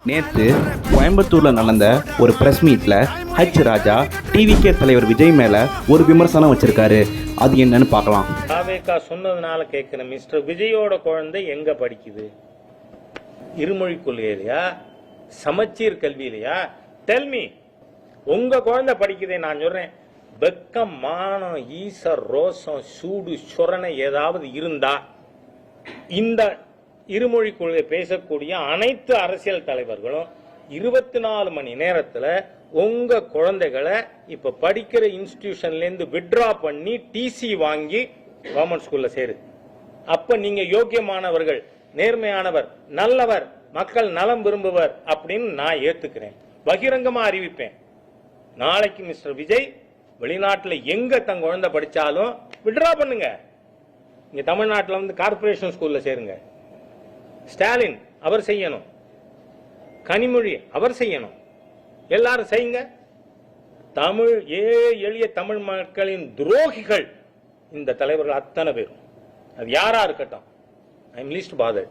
நேற்று கோயம்புத்தூர்ல நடந்த ஒரு பிரஸ் மீட்ல ராஜா டிவிகே தலைவர் விஜய் மேல ஒரு விமர்சனம் வச்சிருக்காரு. அது என்னன்னு பார்க்கலாம். தாவேகா சொன்னதுனால கேட்கிறேன், மிஸ்டர் விஜயோட குழந்தை எங்க படிக்குது? இருமொழி கொள்கையிலையா, சமச்சீர் கல்வியிலையா? டெல்மி, உங்க குழந்தை படிக்குதே. நான் சொல்றேன், வெக்கம், மானம், ஈசர், ரோசம், சூடு, சொரணை ஏதாவது இருந்தா இந்த இருமொழி கொள்கை பேசக்கூடிய அனைத்து அரசியல் தலைவர்களும் 24 மணி நேரத்தில் உங்க குழந்தைகளை இப்ப படிக்கிற இன்ஸ்டிடியூஷன்ல இருந்து வித்ட்ரா பண்ணி டிசி வாங்கி கவர்மெண்ட் ஸ்கூல்ல சேரு. அப்ப நீங்க யோக்கியமானவர்கள், நேர்மையானவர், நல்லவர், மக்கள் நலம் விரும்புவர் அப்படின்னு நான் ஏத்துக்கிறேன். பகிரங்கமா அறிவிப்பேன். நாளைக்கு மிஸ்டர் விஜய் வெளிநாட்டில் எங்க தன் குழந்தை படிச்சாலும் வித்ட்ரா பண்ணுங்க. இங்க தமிழ்நாட்டில் வந்து கார்பரேஷன் ஸ்கூல்ல சேருங்க. ஸ்டாலின் அவர் செய்யணும், கனிமொழி அவர் செய்யணும், எல்லாரும் செய்யுங்க. தமிழ் எளிய தமிழ் மக்களின் துரோகிகள் இந்த தலைவர்கள் அத்தனை பேரும், அது யாரா இருக்கட்டும், ஐ எம் லீஸ்ட் பாதர்ட்.